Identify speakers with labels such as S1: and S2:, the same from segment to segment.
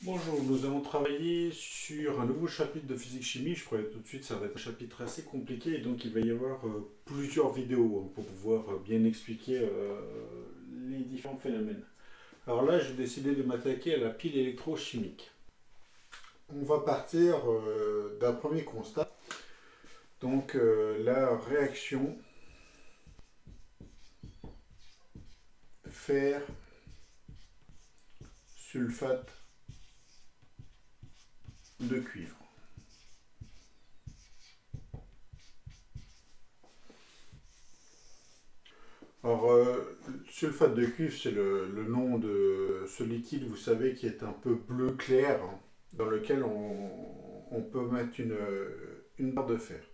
S1: Bonjour, nous allons travailler sur un nouveau chapitre de physique-chimie. Je préviens tout de suite, ça va être un chapitre assez compliqué et donc il va y avoir plusieurs vidéos pour pouvoir bien expliquer les différents phénomènes. Alors là, j'ai décidé de m'attaquer à la pile électrochimique. On va partir d'un premier constat. Donc la réaction fer sulfate de cuivre. Alors, sulfate de cuivre, c'est le nom de ce liquide, vous savez, qui est un peu bleu clair, hein, dans lequel on peut mettre une barre de fer.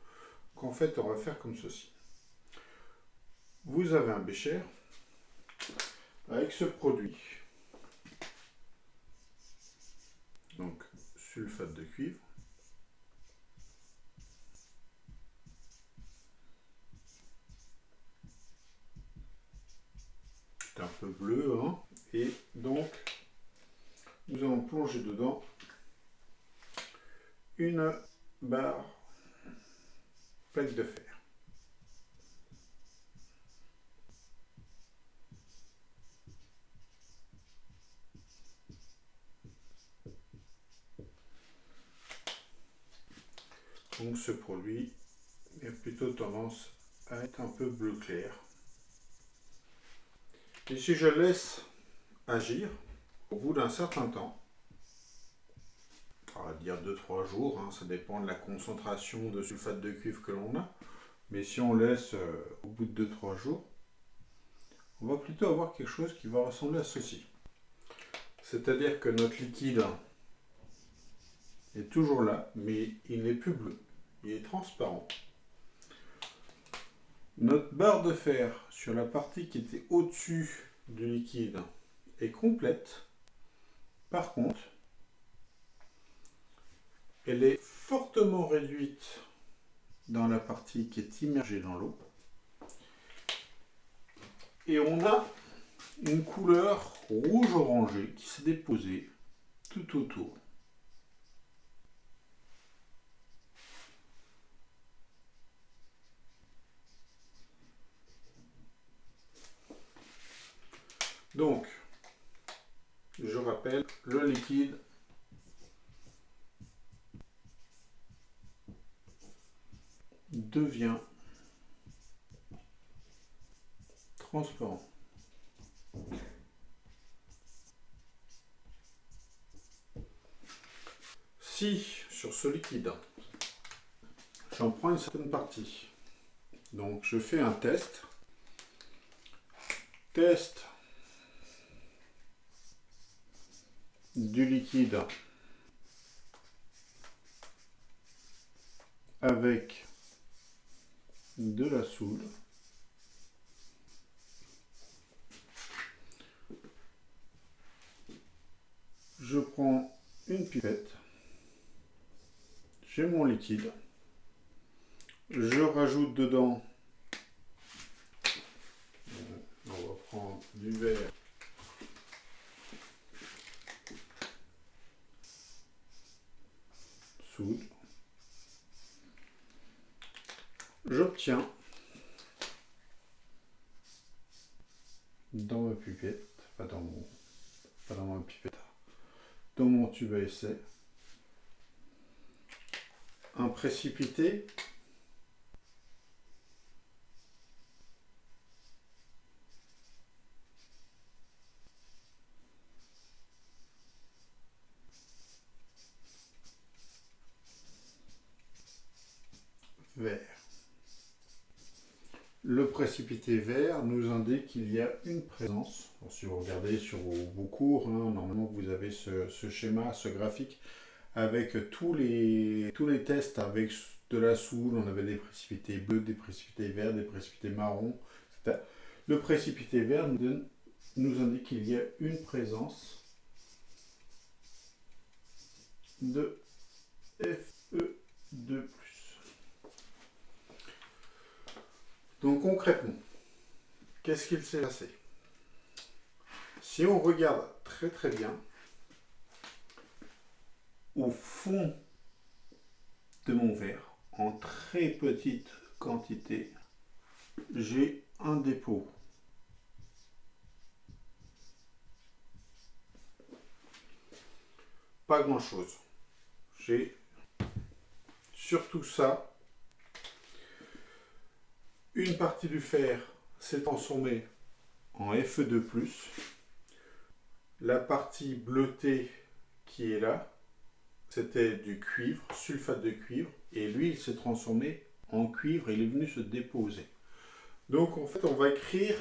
S1: Donc, en fait, on va faire comme ceci. Vous avez un bécher avec ce produit. Donc, sulfate de cuivre. C'est un peu bleu, hein. Et donc, nous allons plonger dedans une barre faite de fer. Donc ce produit a plutôt tendance à être un peu bleu clair. Et si je laisse agir, au bout d'un certain temps, on va dire 2-3 jours, hein, ça dépend de la concentration de sulfate de cuivre que l'on a, mais si on laisse au bout de 2-3 jours, on va plutôt avoir quelque chose qui va ressembler à ceci. C'est-à-dire que notre liquide est toujours là, mais il n'est plus bleu, il est transparent. Notre barre de fer sur la partie qui était au-dessus du liquide est complète. Par contre, elle est fortement réduite dans la partie qui est immergée dans l'eau. Et on a une couleur rouge-orangé qui s'est déposée tout autour. Donc, je rappelle, le liquide devient transparent. Si, sur ce liquide, j'en prends une certaine partie, donc je fais un test. Test du liquide avec de la soude. Je prends une pipette, j'ai mon liquide, je rajoute dedans, on va prendre du verre, soude, j'obtiens dans ma pipette, pas dans ma pipette, dans mon tube à essai, un précipité vert. Le précipité vert nous indique qu'il y a une présence. Alors, si vous regardez sur vos cours, hein, normalement vous avez ce schéma, ce graphique avec tous les tests avec de la soude. On avait des précipités bleus, des précipités verts, des précipités marrons, etc. Le précipité vert nous indique qu'il y a une présence de Fe2+. Donc concrètement, qu'est-ce qu'il s'est passé? Si on regarde très très bien, au fond de mon verre, en très petite quantité, j'ai un dépôt. Pas grand chose. J'ai surtout ça. Une partie du fer s'est transformée en Fe2+. La partie bleutée qui est là, c'était du cuivre, sulfate de cuivre, et lui, il s'est transformé en cuivre et il est venu se déposer. Donc, en fait, on va écrire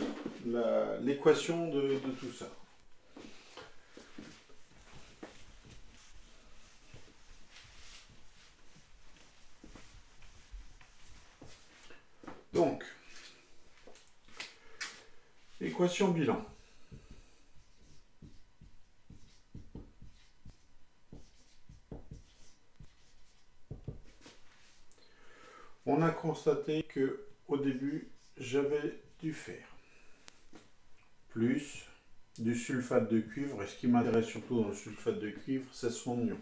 S1: l'équation de tout ça. Donc, équation bilan. On a constaté que au début, j'avais du fer, plus du sulfate de cuivre, et ce qui m'intéresse surtout dans le sulfate de cuivre, c'est son ion,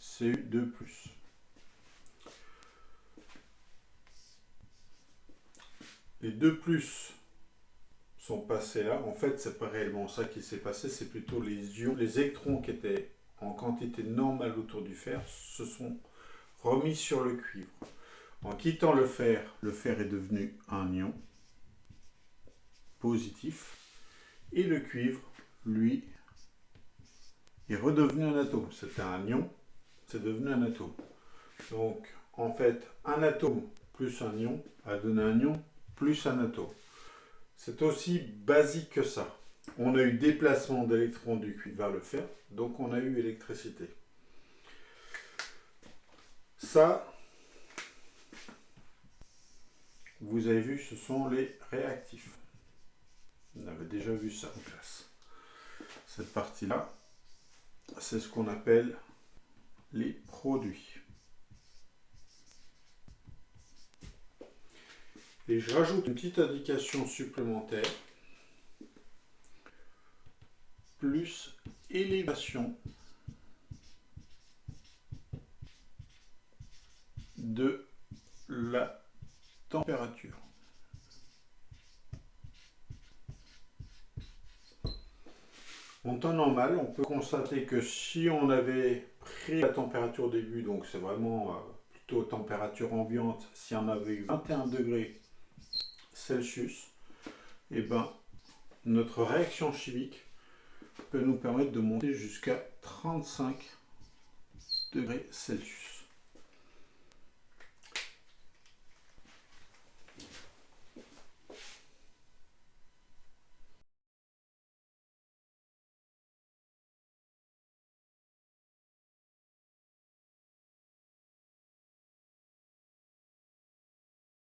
S1: Cu2+. Les 2+ sont passés là. En fait, c'est pas réellement ça qui s'est passé, c'est plutôt les ions, les électrons qui étaient en quantité normale autour du fer se sont remis sur le cuivre. En quittant le fer est devenu un ion positif et le cuivre, lui, est redevenu un atome. C'était un ion, c'est devenu un atome. Donc, en fait, un atome plus un ion a donné un ion plus un atome. C'est aussi basique que ça. On a eu déplacement d'électrons du cuivre vers le fer, donc on a eu électricité. Ça, vous avez vu, ce sont les réactifs. On avait déjà vu ça en classe. Cette partie-là, c'est ce qu'on appelle les produits. Et je rajoute une petite indication supplémentaire, plus élévation de la température. En temps normal, on peut constater que si on avait pris la température au début, donc c'est vraiment plutôt température ambiante, si on avait eu 21 degrés Celsius, et ben, notre réaction chimique peut nous permettre de monter jusqu'à 35 degrés Celsius.